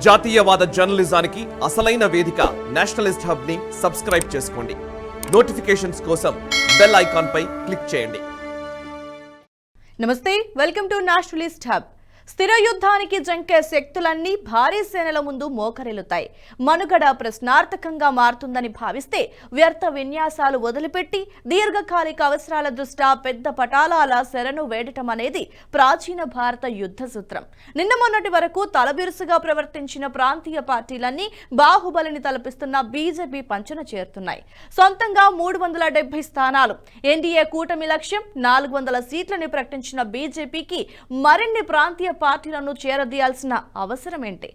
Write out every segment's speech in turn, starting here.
జాతీయవాద జర్నలిజానికి అసలైన వేదిక నేషనలిస్ట్ హబ్ ని సబ్స్క్రైబ్ చేసుకోండి. నోటిఫికేషన్స్ కోసం బెల్ ఐకాన్ పై క్లిక్ చేయండి. నమస్తే, వెల్కమ్ టు నేషనలిస్ట్ హబ్. స్థిర యుద్ధానికి జంకే శక్తులన్నీ భారీ సేనల ముందు మోకరిల్లుతాయి. మనుగడ ప్రశ్నార్థకంగా మారుతుందని భావిస్తే వ్యర్థ విన్యాసాలు వదిలిపెట్టి దీర్ఘకాలిక అవసరాల దృష్ట్యా పెద్ద పటాలాల శరణు వేడటం అనేది ప్రాచీన భారత యుద్ధ సూత్రం. నిన్న మొన్నటి వరకు తలబిరుసుగా ప్రవర్తించిన ప్రాంతీయ పార్టీలన్నీ బాహుబలిని తలపిస్తున్న బీజేపీ పంచన చేరుతున్నాయి. సొంతంగా 370 స్థానాలు ఎన్డీఏ కూటమి లక్ష్యం 400 సీట్లని ప్రకటించిన బీజేపీకి మరిన్ని ప్రాంతీయ పార్టీలను చేరదీయాల్సిన అవసరం ఏంటి?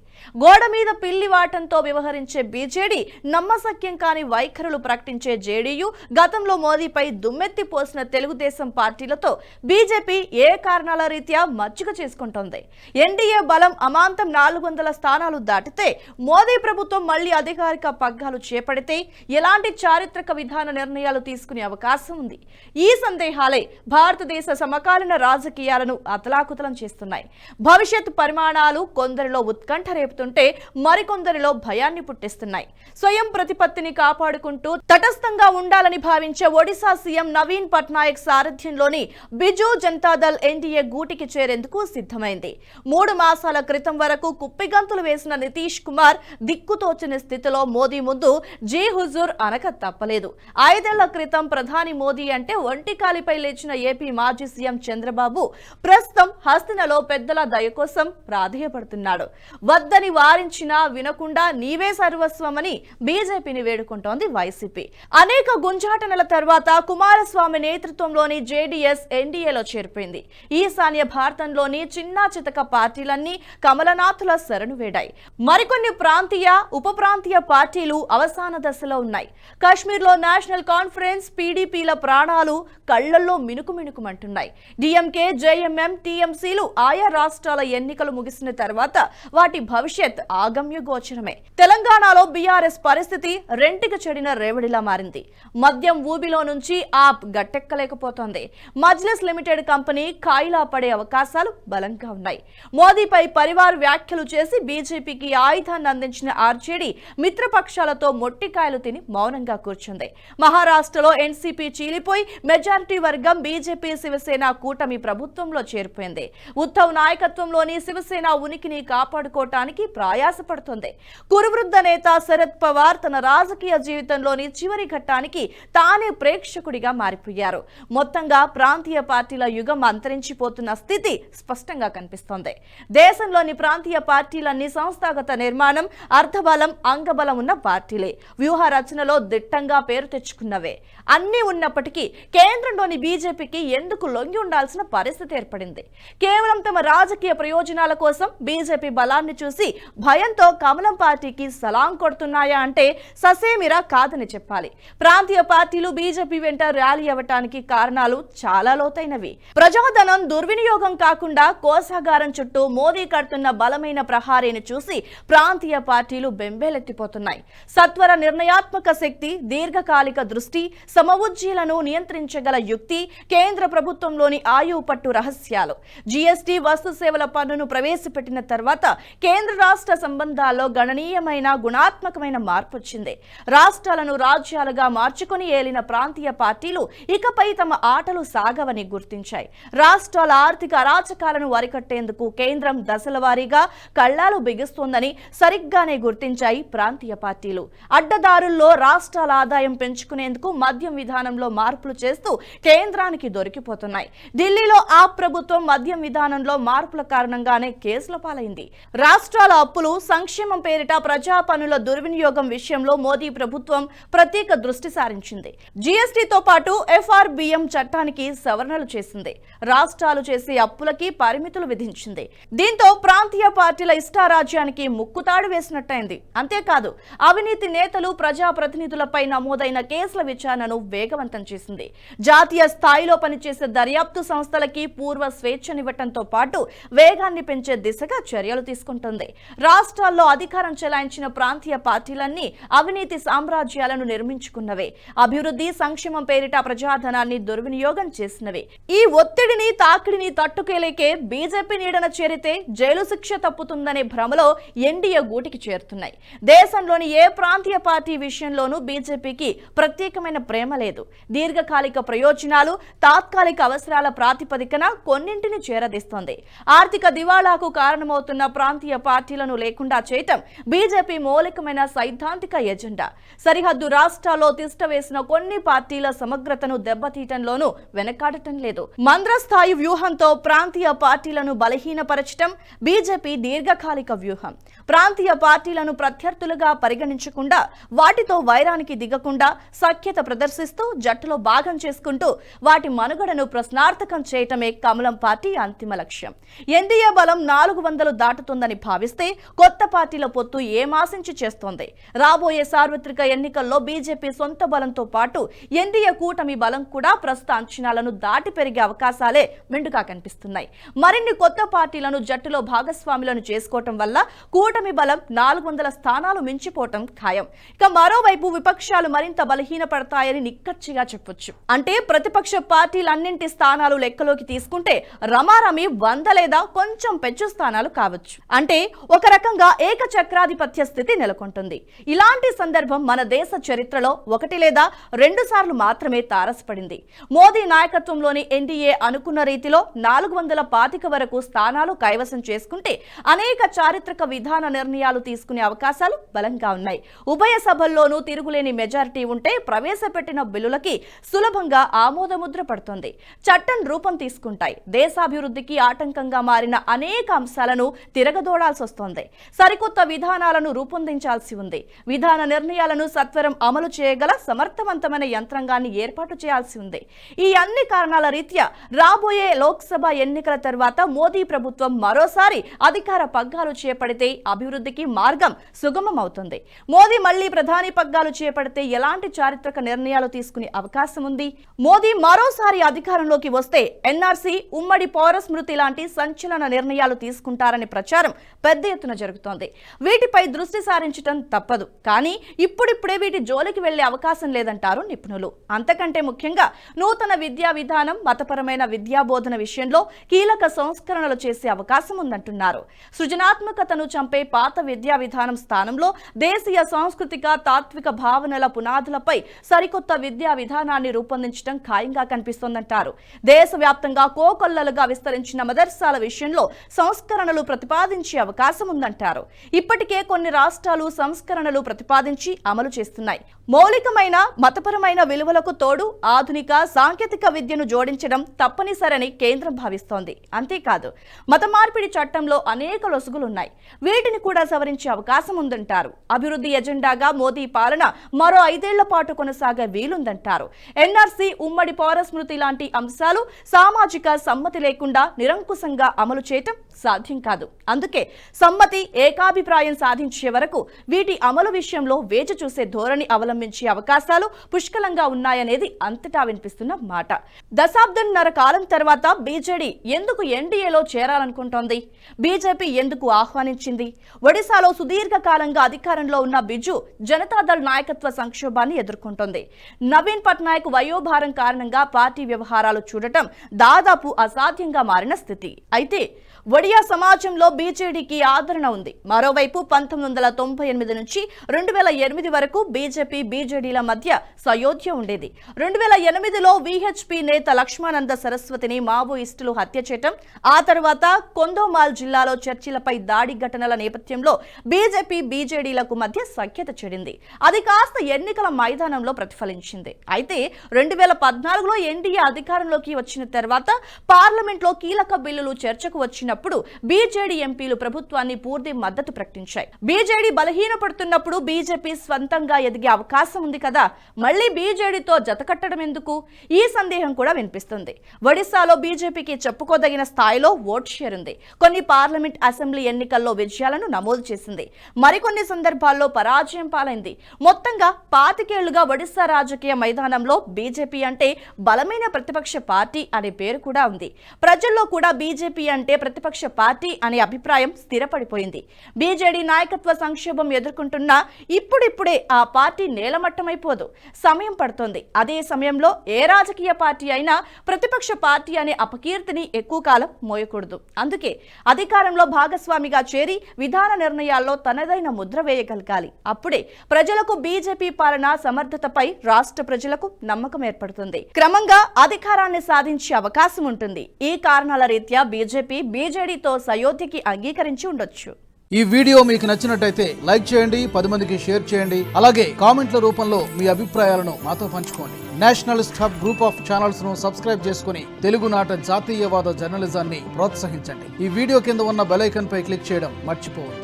గోడ మీద పిల్లి వాటంతో వ్యవహరించే బీజేడీ, నమ్మశక్యం కాని వైఖరులు ప్రకటించే జేడీయూ, గతంలో మోదీపై దుమ్మెత్తి పోసిన తెలుగుదేశం పార్టీలతో బీజేపీ ఏ కారణాల రీత్యా మచ్చిక చేసుకుంటోంది. ఎన్డీఏ బలం అమాంతం 400 స్థానాలు దాటితే మోదీ ప్రభుత్వం మళ్లీ అధికారిక పగ్గాలు చేపడితే ఎలాంటి చారిత్రక విధాన నిర్ణయాలు తీసుకునే అవకాశం ఉంది? ఈ సందేహాలే భారతదేశ సమకాలీన రాజకీయాలను అతలాకుతలం చేస్తున్నాయి. భవిష్యత్ పరిమాణాలు కొందరిలో ఉత్కంఠ రేపుతుంటే మరికొందరిలో భయాన్ని పుట్టిస్తున్నాయి. స్వయం ప్రతిపత్తిని కాపాడుకుంటూ తటస్థంగా ఉండాలని భావించే ఒడిశా సీఎం నవీన్ పట్నాయక్ సారథ్యంలోని బిజు జనతాదళ్ ఎన్డీఏ గూటికి చేరేందుకు సిద్ధమైంది. 3 మాసాల క్రితం వరకు కుప్పిగంతులు వేసిన నితీష్ కుమార్ దిక్కుతోచని స్థితిలో మోదీ ముందు జీ హుజూర్ అనక తప్పలేదు. 5 ఏళ్ల క్రితం ప్రధాని మోదీ అంటే ఒంటికాలిపై లేచిన ఏపీ మాజీ సీఎం చంద్రబాబు ప్రస్తుతం హస్తినలో పెద్దల దయ కోసం ప్రాధేయపడుతున్నాడు. వద్దని వారించినా వినకుండా నీవే సర్వస్వమని బీజేపీని వేడుకుంటోంది వైసీపీ. అనేక గుంజాటనల తర్వాత కుమారస్వామి నేతృత్వంలోని జేడీఎస్ ఎన్డీఏలో చేరిపోయింది. ఈశాన్య భారతంలోని చిన్నా చితక పార్టీలన్నీ కమలనాథుల శరణు వేడాయి. మరికొన్ని ప్రాంతీయ ఉప ప్రాంతీయ పార్టీలు అవసాన దశలో ఉన్నాయి. కాశ్మీర్లో నేషనల్ కాన్ఫరెన్స్ పీడీపీల ప్రాణాలు కళ్లల్లో మినుకుమినుకుమంటున్నాయి. డీఎంకే, జేఎంఎం, టీఎంసీలు ఆయా రాష్ట్రాల ఎన్నికలు ముగిసిన తర్వాత వాటి భవిష్యత్ ఆగమ్య గోచరమే. తెలంగాణలో బీఆర్ఎస్ పరిస్థితి రెంటికి చెడిన రేవడిలా మారింది. మద్యం ఊబిలో నుంచి ఆప్ గట్టెక్కలేకపోతోంది. మజ్లిస్ లిమిటెడ్ కంపెనీ కాయిలా పడే అవకాశాలు బలంగా ఉన్నాయి. మోదీపై పరివార్ వ్యాఖ్యలు చేసి బీజేపీకి ఆయుధాన్ని అందించిన ఆర్జేడీ మిత్రపక్షాలతో మొట్టికాయలు తిని మౌనంగా కూర్చుంది. మహారాష్ట్రలో ఎన్సీపీ చీలిపోయి మెజారిటీ వర్గం బీజేపీ శివసేన కూటమి ప్రభుత్వంలో చేరిపోయింది. ఉద్ధవ్ నాయకత్వంలోని శివసేన ఉనికిని కాపాడుకోవటానికి ప్రయాసపడుతోంది. కురువృద్ధ నేత శరద్ పవార్ తన రాజకీయ జీవితంలోని చివరి ఘట్టానికి తానే ప్రేక్షకుడిగా మారిపోయారు. మొత్తంగా ప్రాంతీయ పార్టీల యుగం అంతరించిపోతున్న స్థితి స్పష్టంగా కనిపిస్తోంది. దేశంలోని ప్రాంతీయ పార్టీలన్నీ సంస్థాగత నిర్మాణం, అర్ధబలం, అంగబలం ఉన్న పార్టీలే. వ్యూహ రచనలో దిట్టంగా పేరు తెచ్చుకున్నవే. అన్నీ ఉన్నప్పటికీ కేంద్రంలోని బీజేపీకి ఎందుకు లొంగి ఉండాల్సిన పరిస్థితి ఏర్పడింది? కేవలం తమ రాజకీయ ప్రయోజనాల కోసం బీజేపీ బలాన్ని చూసి భయంతో కమలం పార్టీకి సలాం కొడుతున్నాయా అంటే ససేమిరా కాదని చెప్పాలి. ప్రాంతీయ పార్టీలు బీజేపీ వెంట ర్యాలీ అవ్వటానికి కారణాలు చాలా లోతైనవి. ప్రజాధనం దుర్వినియోగం కాకుండా కోశాగారం చుట్టూ మోదీ కడుతున్న బలమైన ప్రహారీని చూసి ప్రాంతీయ పార్టీలు బెంబేలెత్తిపోతున్నాయి. సత్వర నిర్ణయాత్మక శక్తి, దీర్ఘకాలిక దృష్టి, సమవుజ్జీలను నియంత్రించగల యుక్తి, కేంద్ర ప్రభుత్వంలోని ఆయువు పట్టు రహస్యాలు. జీఎస్టీ, వస్తు సేవల పన్నును ప్రవేశపెట్టిన తర్వాత కేంద్ర రాష్ట్ర సంబంధాల్లో గణనీయమైన గుణాత్మకమైన మార్పు వచ్చింది. రాష్ట్రాలను రాజ్యాలుగా మార్చుకుని ఏలిన ప్రాంతీయ పార్టీలు ఇకపై తమ ఆటలు సాగవని గుర్తించాయి. రాష్ట్రాల ఆర్థిక అరాచకాలను అరికట్టేందుకు కేంద్రం దశల వారీగా కళ్లాలు బిగిస్తోందని సరిగ్గానే గుర్తించాయి ప్రాంతీయ పార్టీలు. అడ్డదారుల్లో రాష్ట్రాల ఆదాయం పెంచుకునేందుకు మద్యం విధానంలో మార్పులు చేస్తూ కేంద్రానికి దొరికిపోతున్నాయి. ఢిల్లీలో ఆ ప్రభుత్వం మద్యం విధానంలో మార్పుల కారణంగానే కేసుల పాలైంది. రాష్ట్రాల అప్పులు, సంక్షేమం పేరిట ప్రజా పన్నుల దుర్వినియోగం విషయంలో మోదీ ప్రభుత్వం ప్రత్యేక దృష్టి సారించింది. జీఎస్టీతో పాటు ఎఫ్ఆర్బిఎం చట్టానికి సవరణలు చేసింది. రాష్ట్రాలు చేసే అప్పులకి పరిమితులు విధించింది. దీంతో ప్రాంతీయ పార్టీల ఇష్టారాజ్యానికి ముక్కుతాడు వేసినట్టయింది. అంతేకాదు, అవినీతి నేతలు, ప్రజాప్రతినిధులపై నమోదైన కేసుల విచారణను వేగవంతం చేసింది. జాతీయ స్థాయిలో పనిచేసే దర్యాప్తు సంస్థలకి పూర్వ స్వేచ్ఛనివ్వటంతో పాటు వేగాన్ని పెంచే దిశగా చర్యలు తీసుకుంటుంది. రాష్ట్రాల్లో అధికారం చెలాయించిన ప్రాంతీయ పార్టీలన్నీ అవినీతి సామ్రాజ్యాలను నిర్మించుకున్నవే. అభివృద్ధి సంక్షేమం పేరిట ప్రజాధనాన్ని దుర్వినియోగం చేసినవే. ఈ ఒత్తిడిని తాకిడిని తట్టుకోలేకే బీజేపీ నీడన చేరితే జైలు శిక్ష తప్పుతుందనే భ్రమలో ఎన్డీఏ గూటికి చేరుతున్నాయి. దేశంలోని ఏ ప్రాంతీయ పార్టీ విషయంలోనూ బీజేపీకి ప్రత్యేకమైన ప్రేమ లేదు. దీర్ఘకాలిక ప్రయోజనాలు, తాత్కాలిక అవసరాల ప్రాతిపదికన కొన్నింటిని చేరదీస్తోంది. ఆర్థిక దివాళాకు కారణమవుతున్న ప్రాంతీయ పార్టీలను లేకుండా చేయటం బీజేపీ మౌలికమైన సైద్ధాంతిక ఎజెండా. సరిహద్దు రాష్ట్రాల్లో తిష్టవేసిన కొన్ని పార్టీల సమగ్రతను దెబ్బతీయటంలోనూ వెనకాడటం లేదు. మంద్రస్థాయి వ్యూహంతో ప్రాంతీయ పార్టీలను బలహీనపరచటం బీజేపీ దీర్ఘకాలిక వ్యూహం. ప్రాంతీయ పార్టీలను ప్రత్యర్థులుగా పరిగణించకుండా, వాటితో వైరానికి దిగకుండా సఖ్యత ప్రదర్శిస్తూ జట్టులో భాగం చేసుకుంటూ వాటి మనుగడను ప్రశ్నార్థకం చేయటమే కమలం పార్టీ అంతిమ లక్ష్యం. ఎన్డీఏ బలం 400 దాటుతుందని భావిస్తే కొత్త పార్టీల పొత్తు ఏమాశించి చేస్తోంది. రాబోయే సార్వత్రిక ఎన్నికల్లో బీజేపీ సొంత బలంతో పాటు ఎన్డీఏ కూటమి బలం కూడా ప్రస్తుత అంచనాలను దాటి పెరిగే అవకాశాలే మెండుగా కనిపిస్తున్నాయి. మరిన్ని కొత్త పార్టీలను జట్టులో భాగస్వాములను చేసుకోవటం వల్ల కూటమి బలం 400 స్థానాలు మించిపోవటం ఖాయం. ఇక మరోవైపు విపక్షాలు మరింత బలహీనపడతాయని నిక్కచ్చిగా చెప్పొచ్చు. అంటే ప్రతిపక్ష పార్టీలన్నింటి స్థానాలు లెక్కలోకి తీసుకుంటే రమారమి 100 లేదా కొంచెం పెచ్చు స్థానాలు కావచ్చు. అంటే ఒక రకంగా ఏకచక్రాధిపత్య స్థితి నెలకొంటుంది. ఇలాంటి సందర్భం మన దేశ చరిత్రలో 1 లేదా 2 సార్లు మాత్రమే తారసపడింది. మోదీ నాయకత్వంలోని ఎన్డీఏ అనుకున్న రీతిలో 425 వరకు స్థానాలు కైవసం చేసుకుంటే అనేక చారిత్రక విధాన నిర్ణయాలు తీసుకునే అవకాశాలు బలంగా ఉన్నాయి. ఉభయ సభల్లోనూ తిరుగులేని మెజారిటీ ఉంటే ప్రవేశపెట్టిన బిల్లులకి సులభంగా ఆమోదముద్ర పడుతుంది. చట్టం రూపం తీసుకుంటాయి. దేశాభివృద్ధికి ఆటంకంగా మారిన అనేక అంశాలను తిరగదోడాల్సి వస్తోంది. సరికొత్త విధానాలను రూపొందించాల్సి ఉంది. విధాన నిర్ణయాలను సత్వరం అమలు చేయగల సమర్థవంతమైన యంత్రాంగాన్ని ఏర్పాటు చేయాల్సి ఉంది. ఈ అన్ని కారణాల రీత్యా రాబోయే లోక్సభ ఎన్నికల తర్వాత మోదీ ప్రభుత్వం మరోసారి అధికార పగ్గాలు చేపడితే అభివృద్ధికి మార్గం సుగమం అవుతుంది. మోదీ మళ్లీ ప్రధాని పగ్గాలు చేపడితే ఎలాంటి చారిత్రక నిర్ణయాలు తీసుకునే అవకాశం ఉంది? మోదీ మరోసారి అధికారంలోకి వస్తే ఎన్ఆర్సీ, ఉమ్మడి పౌర స్మృతి లాంటి సంచలన నిర్ణయాలు తీసుకుంటారనే ప్రచారం పెద్ద ఎత్తున జరుగుతోంది. వీటిపై దృష్టి సారించడం తప్పదు. కానీ ఇప్పుడిప్పుడే వీటి జోలికి వెళ్లే అవకాశం లేదంటారు నిపుణులు. అంతకంటే ముఖ్యంగా నూతన విద్యా విధానం, మతపరమైన విద్యాబోధన విషయంలో కీలక సంస్కరణలు చేసే అవకాశం ఉందంటున్నారు. సృజనాత్మకతను చంపే పాత విద్యా విధానం స్థానంలో దేశీయ సాంస్కృతిక తాత్విక భావనల పునాదులపై సరికొత్త విద్యా విధానాన్ని రూపొందించడం ఖాయంగా కనిపిస్తోందంటారు. దేశవ్యాప్తంగా కోకొల్లలుగా విస్తరించిన మదర్సాల విషయంలో సంస్కరణలు ప్రతిపాదించే అవకాశం ఉందంటారు. ఇప్పటికే కొన్ని రాష్ట్రాలు సంస్కరణలు ప్రతిపాదించి అమలు చేస్తున్నాయి. మౌలికమైన మతపరమైన విలువలకు తోడు ఆధునిక సాంకేతిక విద్యను జోడించడం తప్పనిసరని కేంద్రం భావిస్తోంది. అంతేకాదు మత మార్పిడి చట్టంలో అనేక లొసుగులున్నాయి. వీటిని కూడా సవరించే అవకాశం ఉందంటారు. అభివృద్ధి ఎజెండాగా మోదీ పాలన మరో 5 ఏళ్ల పాటు కొనసాగే వీలుందంటారు. ఎన్ఆర్సీ, ఉమ్మడి పౌర స్మృతి లాంటి అంశాలు సామాజిక సమ్మతి లేకుండా నిరంకుశంగా అమలు చేయటం సాధ్యం కాదు. అందుకే సమ్మతి, ఏకాభిప్రాయం సాధించే వరకు వీటి అమలు విషయంలో వేచి చూసే ధోరణి అవలంబించే అవకాశాలు పుష్కలంగా ఉన్నాయనేది అంతటా వినిపిస్తున్న మాట. దశాబ్దంన్నర కాలం తర్వాత బీజేడీ ఎందుకు ఎన్డీఏలో చేరాలనుకుంటోంది? బీజేపీ ఎందుకు ఆహ్వానించింది? ఒడిశాలో సుదీర్ఘకాలంగా అధికారంలో ఉన్న బిజు జనతాదళ్ నాయకత్వ సంక్షోభాన్ని ఎదుర్కొంటోంది. నవీన్ పట్నాయక్ వయోభారం కారణంగా పార్టీ వ్యవహారాలు చూడటం దాదాపు అసాధ్యంగా మారిన స్థితి. అయితే ఒడియా సమాజంలో బీజేడీకి ఆదరణ ఉంది. మరోవైపు 1998 నుంచి 2008 వరకు బీజేపీ బీజేడీల మధ్య సయోధ్య ఉండేది. 2008లో వీహెచ్పీ నేత లక్ష్మానంద సరస్వతిని మావోయిస్టులు హత్య చేయటం, ఆ తర్వాత కొందోమాల్ జిల్లాలో చర్చిలపై దాడి ఘటనల నేపథ్యంలో బీజేపీ బీజేడీలకు మధ్య సఖ్యత చెడింది. అది కాస్త ఎన్నికల మైదానంలో ప్రతిఫలించింది. అయితే 2014లో ఎన్డీఏ అధికారంలోకి వచ్చిన తర్వాత పార్లమెంట్లో కీలక బిల్లులు చర్చకు వచ్చినప్పుడు బీజేడీ ఎంపీలు ప్రభుత్వాన్ని పూర్తి మద్దతు ప్రకటించాయి. బీజేడీ బలహీనపడుతున్నప్పుడు బీజేపీ స్వంతంగా ఎదిగే అవకాశం ఉంది కదా, మళ్లీ బీజేడీతో జతకట్టడం ఎందుకు? ఈ సందేహం కూడా వినిపిస్తుంది. ఒడిశాలో బీజేపీకి చెప్పుకోదగిన స్థాయిలో ఓట్ షేర్ ఉంది. కొన్ని పార్లమెంట్, అసెంబ్లీ ఎన్నికల్లో విజయాలను నమోదు చేసింది. మరికొన్ని సందర్భాల్లో పరాజయం పాలైంది. మొత్తంగా 25 ఏళ్లుగా ఒడిశా రాజకీయ మైదానంలో బీజేపీ అంటే బలమైన ప్రతిపక్ష పార్టీ అనే పేరు కూడా ఉంది. ప్రజల్లో కూడా బీజేపీ అంటే ప్రతిపక్ష ప్రతిపక్ష పార్టీ అనే అభిప్రాయం స్థిరపడిపోయింది. బీజేడీ నాయకత్వ సంక్షోభం ఎదుర్కొంటున్నా ఇప్పుడిప్పుడే ఆ పార్టీ నేలమట్టమైపోదు, సమయం పడుతోంది. అదే సమయంలో ఏ రాజకీయ పార్టీ అయినా ప్రతిపక్ష పార్టీ అనే అపకీర్తిని ఎక్కువ కాలం మోయకూడదు. అందుకే అధికారంలో భాగస్వామిగా చేరి విధాన నిర్ణయాల్లో తనదైన ముద్ర వేయగలగాలి. అప్పుడే ప్రజలకు బీజేపీ పాలన సమర్థతపై రాష్ట్ర ప్రజలకు నమ్మకం ఏర్పడుతుంది. క్రమంగా అధికారాన్ని సాధించే అవకాశం ఉంటుంది. ఈ కారణాల రీత్యా బీజేపీ బీజేడీతో సయోధ్యకి అంగీకరించి ఉండొచ్చు. ఈ వీడియో మీకు నచ్చినట్టయితే లైక్ చేయండి, 10 మందికి షేర్ చేయండి. అలాగే కామెంట్ల రూపంలో మీ అభిప్రాయాలను మాతో పంచుకోండి. Nationalist hub group of channels ను సబ్స్క్రైబ్ చేసుకుని తెలుగునాట జాతీయవాద జర్నలిజాన్ని ప్రోత్సహించండి. ఈ వీడియో కింద ఉన్న బెల్ ఐకాన్ పై క్లిక్ చేయడం మర్చిపోవద్దు.